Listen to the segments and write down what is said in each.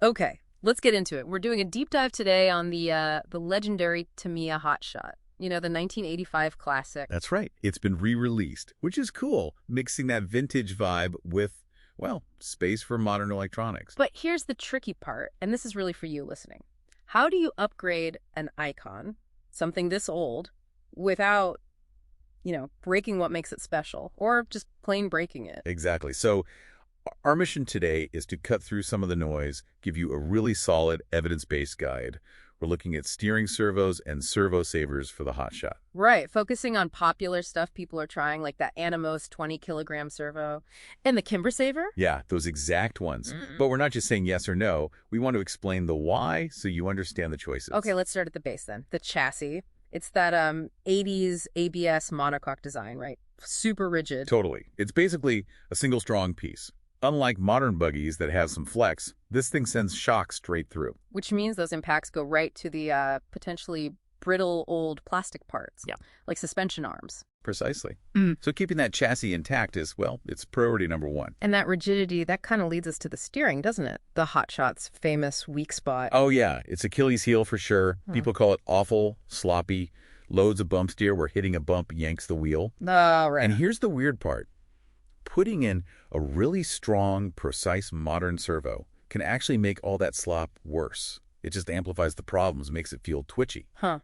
Okay, let's get into it. We're doing a deep dive today on the legendary Tamiya HotShot. You know, the 1985 classic. That's right. It's been re-released, which is cool, mixing that vintage vibe with, well, space for modern electronics. But here's the tricky part, and this is really for you listening. How do you upgrade an icon, something this old, without, breaking what makes it special, or just plain breaking it? Exactly. So our mission today is to cut through some of the noise, give you a really solid evidence-based guide. We're looking at steering servos and servo savers for the HotShot. Right, focusing on popular stuff people are trying, like that Animos 20-kilogram servo. And the Kimber saver? Yeah, those exact ones. But we're not just saying yes or no. We want to explain the why so you understand the choices. Okay, let's start at the base then. The chassis. It's that 80s ABS monocoque design, right? Super rigid. Totally. It's basically a single strong piece. Unlike modern buggies that have some flex, this thing sends shock straight through. Which means those impacts go right to the potentially brittle old plastic parts. Yeah. Like suspension arms. Precisely. So keeping that chassis intact is, well, it's priority number one. And that rigidity, that kind of leads us to the steering, doesn't it? The HotShot's famous weak spot. Oh, yeah. It's Achilles' heel for sure. People call it awful, sloppy, loads of bump steer where hitting a bump yanks the wheel. Oh, right. And here's the weird part. Putting in a really strong, precise modern servo can actually make all that slop worse. It just amplifies the problems, makes it feel twitchy. Huh.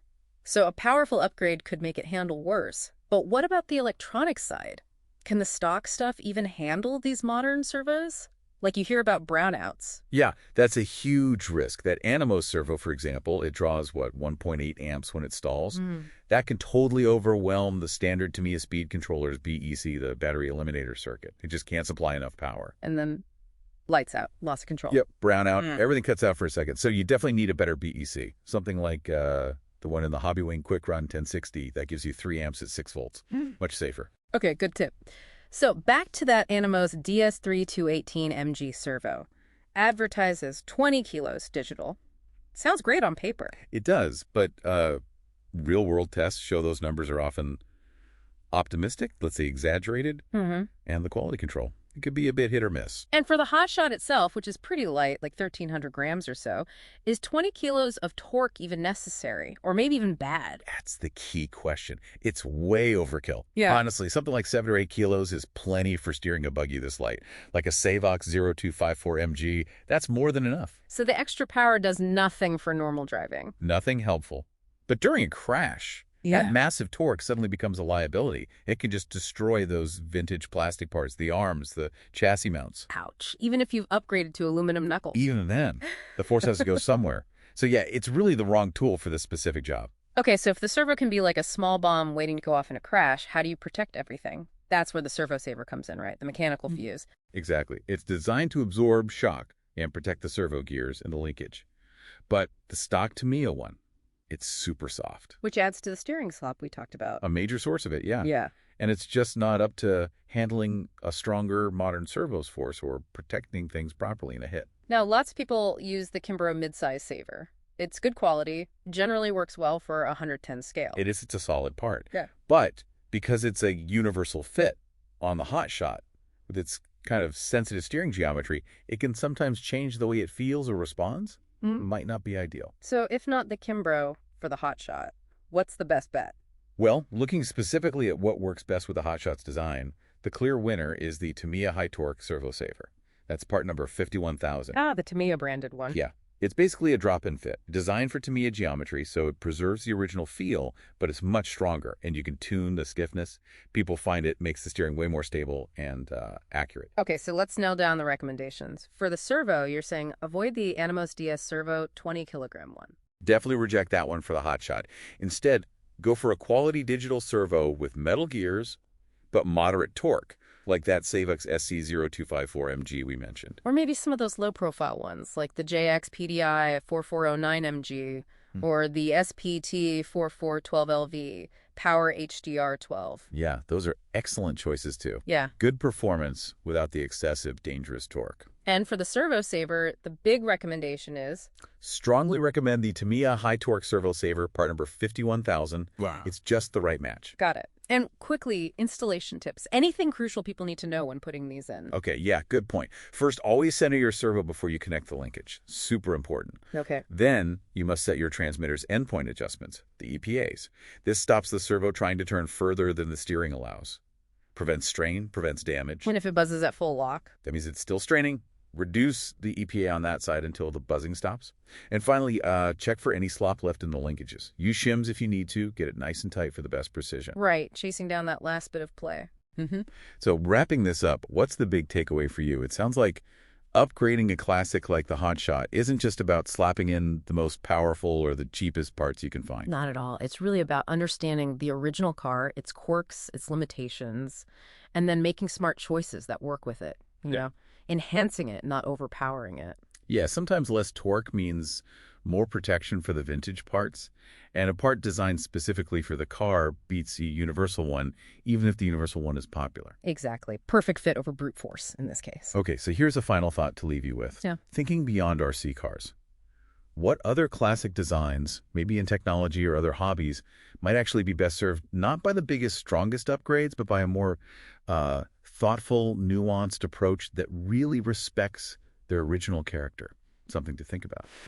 So a powerful upgrade could make it handle worse. But what about the electronic side? Can the stock stuff even handle these modern servos? Like you hear about brownouts. Yeah, that's a huge risk. That Animos servo, for example, it draws, 1.8 amps when it stalls. That can totally overwhelm the standard Tamiya speed controller's BEC, the battery eliminator circuit. It just can't supply enough power. And then lights out, loss of control. Yep, brownout, everything cuts out for a second. So you definitely need a better BEC. Something like the one in the Hobbywing Quick Run 1060, that gives you 3 amps at 6 volts. Much safer. Okay, good tip. So back to that Animos DS3218MG servo. Advertises 20 kilos digital. Sounds great on paper. It does, but real-world tests show those numbers are often optimistic, let's say exaggerated, and the quality control. It could be a bit hit or miss. And for the HotShot itself, which is pretty light, like 1,300 grams or so, is 20 kilos of torque even necessary? Or maybe even bad? That's the key question. It's way overkill. Yeah. Honestly, something like 7 or 8 kilos is plenty for steering a buggy this light. Like a Savox 0254MG, that's more than enough. So the extra power does nothing for normal driving? Nothing helpful. But during a crash, that massive torque suddenly becomes a liability. It can just destroy those vintage plastic parts, the arms, the chassis mounts. Ouch. Even if you've upgraded to aluminum knuckles. Even then, the force has to go somewhere. So yeah, it's really the wrong tool for this specific job. Okay, so if the servo can be like a small bomb waiting to go off in a crash, how do you protect everything? That's where the servo saver comes in, right? The mechanical fuse. Exactly. It's designed to absorb shock and protect the servo gears and the linkage. But the stock Tamiya one, it's super soft. Which adds to the steering slop we talked about. A major source of it, yeah. Yeah. And it's just not up to handling a stronger modern servo's force or protecting things properly in a hit. Now, lots of people use the Kimbrough midsize saver. It's good quality, generally works well for a 110 scale. It is, it's a solid part. Yeah. But because it's a universal fit on the HotShot, with its kind of sensitive steering geometry, it can sometimes change the way it feels or responds. Might not be ideal. So if not the Kimbrough for the HotShot, what's the best bet? Well, looking specifically at what works best with the HotShot's design, the clear winner is the Tamiya High Torque Servo Saver. That's part number 51,000. Ah, the Tamiya branded one. Yeah. It's basically a drop-in fit, designed for Tamiya geometry, so it preserves the original feel, but it's much stronger, and you can tune the stiffness. People find it makes the steering way more stable and accurate. Okay, so let's nail down the recommendations. For the servo, you're saying avoid the Animos DS Servo 20-kilogram one. Definitely reject that one for the HotShot. Instead, go for a quality digital servo with metal gears, but moderate torque, like that Savox SC0254MG we mentioned. Or maybe some of those low-profile ones, like the JX PDI 4409MG or the SPT 4412LV Power HDR 12. Yeah, those are excellent choices too. Yeah. Good performance without the excessive, dangerous torque. And for the servo saver, the big recommendation is? Strongly recommend the Tamiya High Torque Servo Saver, part number 51,000. Wow. It's just the right match. Got it. And quickly, installation tips. Anything crucial people need to know when putting these in. Okay, yeah, good point. First, always center your servo before you connect the linkage. Super important. Okay. Then, you must set your transmitter's endpoint adjustments, the EPAs. This stops the servo trying to turn further than the steering allows. Prevents strain, prevents damage. And if it buzzes at full lock? That means it's still straining. Reduce the EPA on that side until the buzzing stops. And finally, check for any slop left in the linkages. Use shims if you need to. Get it nice and tight for the best precision. Right, chasing down that last bit of play. So wrapping this up, what's the big takeaway for you? It sounds like upgrading a classic like the HotShot isn't just about slapping in the most powerful or the cheapest parts you can find. Not at all. It's really about understanding the original car, its quirks, its limitations, and then making smart choices that work with it, you know? Enhancing it, not overpowering it. Yeah, sometimes less torque means more protection for the vintage parts, and a part designed specifically for the car beats the universal one, even if the universal one is popular. Exactly. Perfect fit over brute force in this case. Okay, so here's a final thought to leave you with. Yeah. Thinking beyond RC cars. What other classic designs, maybe in technology or other hobbies, might actually be best served not by the biggest, strongest upgrades, but by a more thoughtful, nuanced approach that really respects their original character? Something to think about.